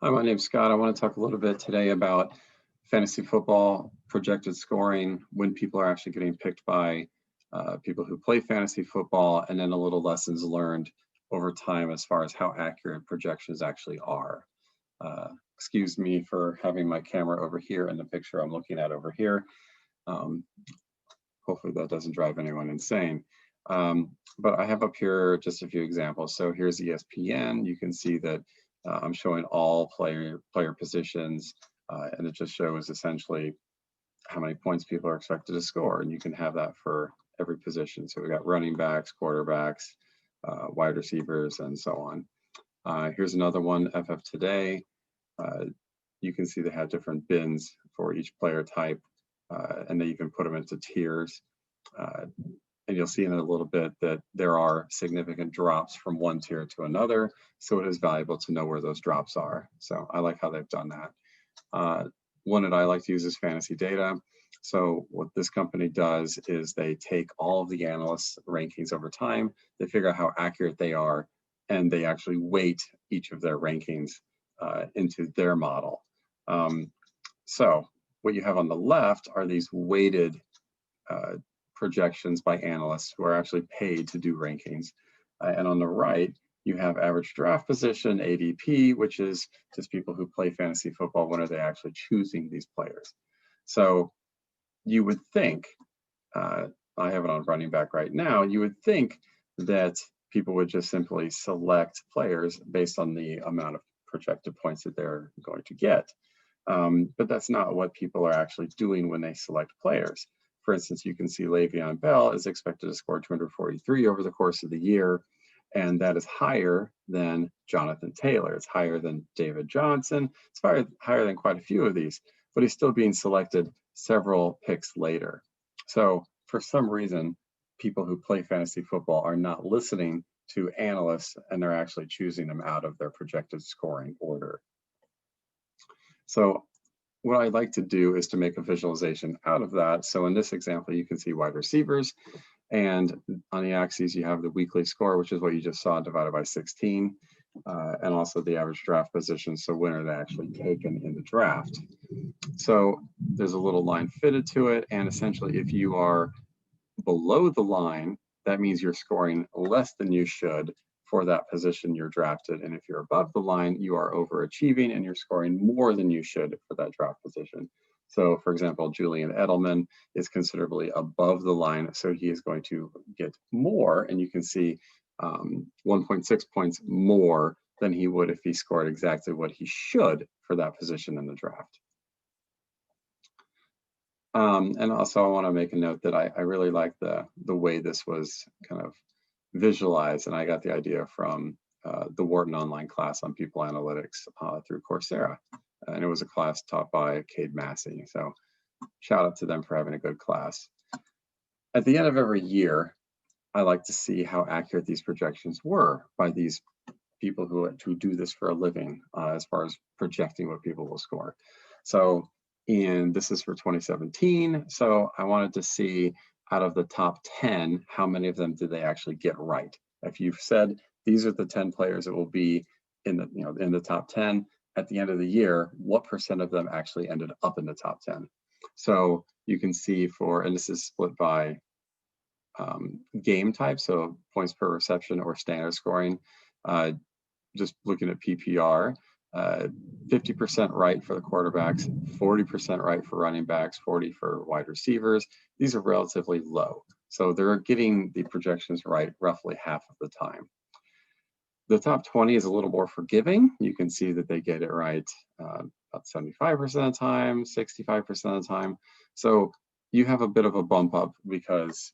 Hi, my name's Scott. I want to talk a little bit today about fantasy football, projected scoring, when people are actually getting picked by people who play fantasy football, and then a little lessons learned over time as far as how accurate projections actually are. Excuse me for having my camera over here and the picture I'm looking at over here. Um, Hopefully that doesn't drive anyone insane. But I have up here just a few examples. So here's ESPN. You can see that I'm showing all player positions, and it just shows essentially how many points people are expected to score. And you can have that for every position. So we got running backs, quarterbacks, wide receivers, and so on. Here's another one, FF Today. You can see they have different bins for each player type, and they even put them into tiers. And you'll see in a little bit that there are significant drops from one tier to another. So it is valuable to know where those drops are. So I like how they've done that. One that I like to use is fantasy data. So what this company does is they take all of the analysts' rankings over time, they figure out how accurate they are, and they actually weight each of their rankings into their model. So what you have on the left are these weighted projections by analysts who are actually paid to do rankings. And on the right, you have average draft position, ADP, which is just people who play fantasy football. When are they actually choosing these players? So you would think, I have it on running back right now, you would think that people would just simply select players based on the amount of projected points that they're going to get. But that's not what people are actually doing when they select players. For instance, you can see Le'Veon Bell is expected to score 243 over the course of the year, and that is higher than Jonathan Taylor. It's higher than David Johnson. It's higher than quite a few of these, but he's still being selected several picks later. So for some reason, people who play fantasy football are not listening to analysts, and they're actually choosing them out of their projected scoring order. So what I'd like to do is to make a visualization out of that. So in this example, you can see wide receivers, and on the axes, you have the weekly score, which is what you just saw, divided by 16, and also the average draft position. So when are they actually taken in the draft? So there's a little line fitted to it, and essentially if you are below the line, that means you're scoring less than you should for that position you're drafted. And if you're above the line, you are overachieving and you're scoring more than you should for that draft position. So for example, Julian Edelman is considerably above the line, so he is going to get more, and you can see 1.6 points more than he would if he scored exactly what he should for that position in the draft. And also I want to make a note that I really like the way this was kind of visualized, and I got the idea from the Wharton online class on people analytics through Coursera, and it was a class taught by Cade Massey. So shout out to them for having a good class. At the end of every year, I like to see how accurate these projections were by these people who do this for a living, as far as projecting what people will score. So this is for 2017. So I wanted to see, out of the top 10, how many of them did they actually get right? If you've said these are the 10 players that will be in the top 10 at the end of the year, what percent of them actually ended up in the top 10? So you can see and this is split by game type, so points per reception or standard scoring. Just looking at PPR, 50% right for the quarterbacks, 40% right for running backs, 40 for wide receivers. These are relatively low. So they're getting the projections right roughly half of the time. The top 20 is a little more forgiving. You can see that they get it right about 75% of the time, 65% of the time. So you have a bit of a bump up because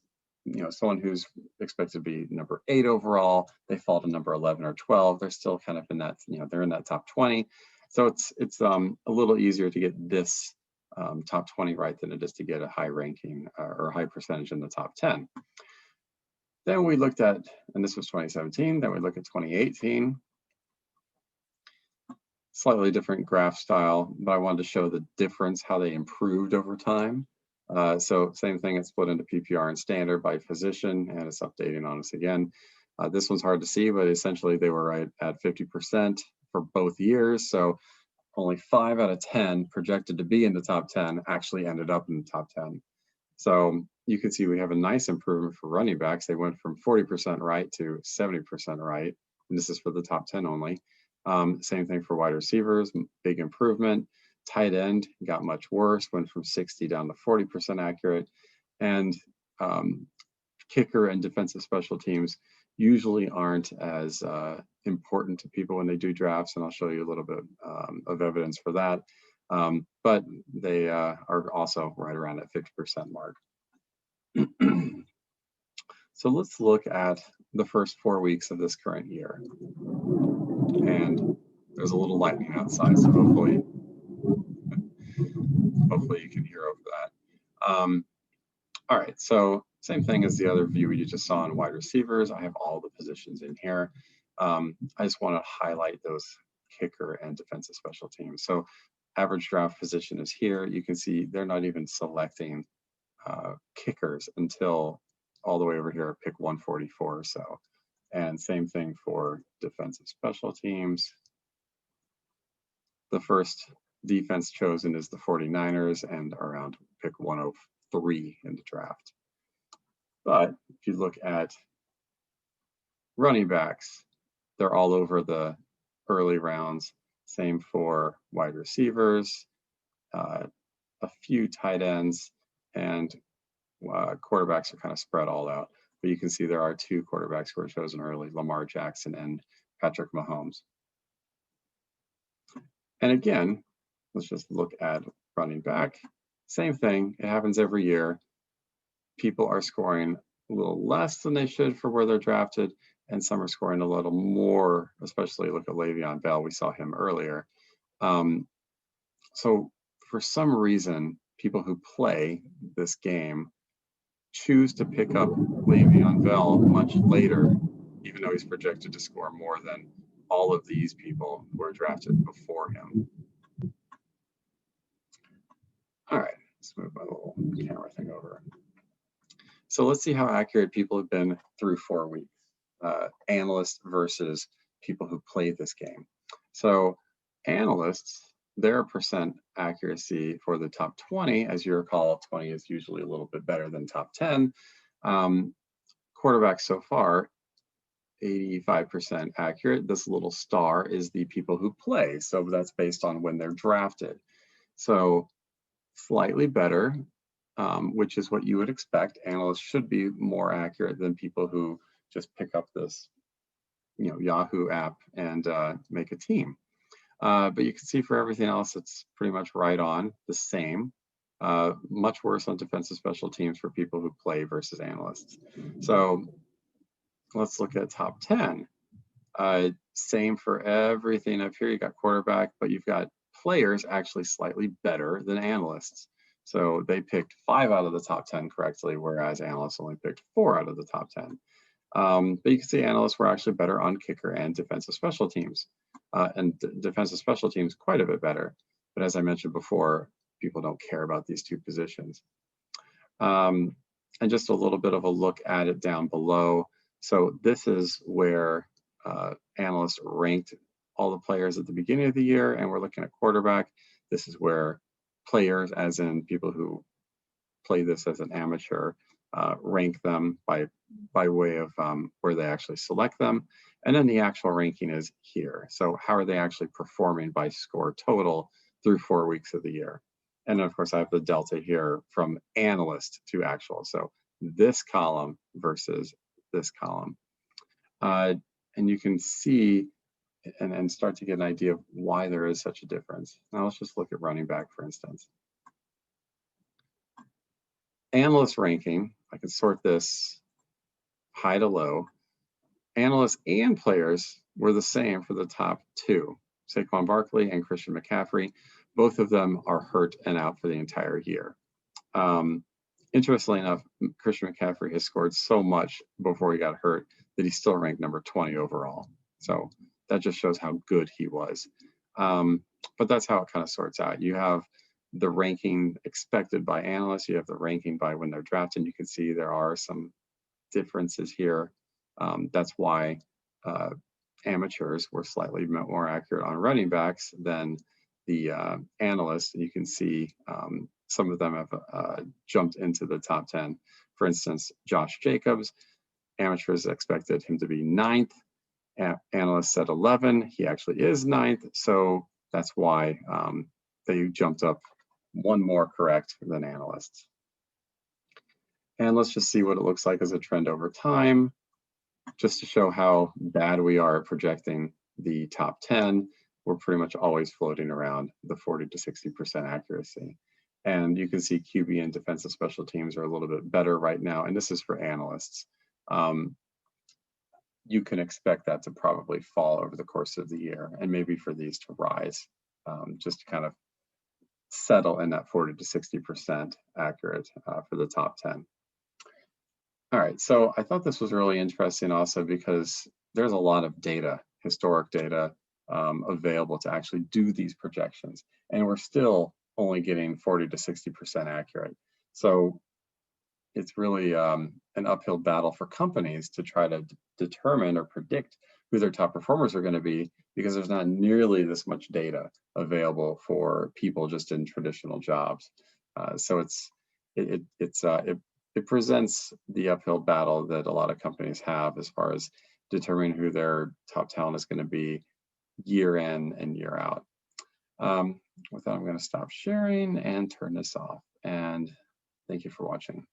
someone who's expected to be number 8 overall, they fall to number 11 or 12. They're still kind of in that, they're in that top 20. So it's a little easier to get this top 20 right than it is to get a high ranking or high percentage in the top 10. Then we looked at, and this was 2017, then we look at 2018. Slightly different graph style, but I wanted to show the difference, how they improved over time. So same thing, it's split into PPR and standard by position, and it's updating on us again. This one's hard to see, but essentially they were right at 50% for both years. So only 5 out of 10 projected to be in the top 10 actually ended up in the top 10. So you can see we have a nice improvement for running backs. They went from 40% right to 70% right. And this is for the top 10 only. Same thing for wide receivers, big improvement. Tight end got much worse, went from 60 down to 40% accurate. And kicker and defensive special teams usually aren't as important to people when they do drafts. And I'll show you a little bit of evidence for that. But they are also right around that 50% mark. So let's look at the first 4 weeks of this current year. And there's a little lightning outside, so hopefully you can hear over that. All right, so same thing as the other view you just saw on wide receivers. I have all the positions in here. I just want to highlight those kicker and defensive special teams. So average draft position is here. You can see they're not even selecting kickers until all the way over here, pick 144 or so. And same thing for defensive special teams. The first defense chosen is the 49ers and around pick 103 in the draft. But if you look at running backs, they're all over the early rounds. Same for wide receivers, a few tight ends, and quarterbacks are kind of spread all out. But you can see there are 2 quarterbacks who were chosen early, Lamar Jackson and Patrick Mahomes. And again, let's just look at running back. Same thing, it happens every year. People are scoring a little less than they should for where they're drafted, and some are scoring a little more, especially look at Le'Veon Bell, we saw him earlier. So for some reason, people who play this game choose to pick up Le'Veon Bell much later, even though he's projected to score more than all of these people who were drafted before him. All right, let's move my little camera thing over. So let's see how accurate people have been through 4 weeks, analysts versus people who play this game. So analysts, their percent accuracy for the top 20, as you recall, 20 is usually a little bit better than top 10. Quarterbacks so far, 85% accurate. This little star is the people who play. So that's based on when they're drafted. So slightly better, which is what you would expect. Analysts should be more accurate than people who just pick up this, Yahoo app and make a team. But you can see for everything else, it's pretty much right on the same. Much worse on defensive special teams for people who play versus analysts. So let's look at top 10. Same for everything up here. You got quarterback, but you've got players actually slightly better than analysts. So they picked 5 out of the top 10 correctly, whereas analysts only picked 4 out of the top 10. But you can see analysts were actually better on kicker and defensive special teams. And defensive special teams quite a bit better. But as I mentioned before, people don't care about these 2 positions. And just a little bit of a look at it down below. So this is where analysts ranked all the players at the beginning of the year, and we're looking at quarterback. This is where players, as in people who play this as an amateur, rank them by way of where they actually select them. And then the actual ranking is here. So how are they actually performing by score total through 4 weeks of the year? And then of course I have the delta here from analyst to actual. So this column versus this column. And you can see and start to get an idea of why there is such a difference. Now let's just look at running back, for instance. Analyst ranking, I can sort this high to low. Analysts and players were the same for the top 2, Saquon Barkley and Christian McCaffrey. Both of them are hurt and out for the entire year. Interestingly enough, Christian McCaffrey has scored so much before he got hurt that he's still ranked number 20 overall. So that just shows how good he was. But that's how it kind of sorts out. You have the ranking expected by analysts. You have the ranking by when they're drafted. You can see there are some differences here. That's why amateurs were slightly more accurate on running backs than the analysts, and you can see some of them have jumped into the top 10. For instance, Josh Jacobs, amateurs expected him to be 9th. Analysts said 11. He actually is 9th. So that's why they jumped up one more correct than analysts. And let's just see what it looks like as a trend over time, just to show how bad we are at projecting the top 10. We're pretty much always floating around the 40 to 60% accuracy. And you can see QB and defensive special teams are a little bit better right now. And this is for analysts. You can expect that to probably fall over the course of the year, and maybe for these to rise, just to kind of settle in that 40 to 60% accurate for the top 10. All right, so I thought this was really interesting also because there's a lot of data, historic data, available to actually do these projections, and we're still only getting 40 to 60% accurate. So it's really an uphill battle for companies to try to determine or predict who their top performers are going to be, because there's not nearly this much data available for people just in traditional jobs. So it presents the uphill battle that a lot of companies have as far as determining who their top talent is going to be year in and year out. With that, I'm going to stop sharing and turn this off. And thank you for watching.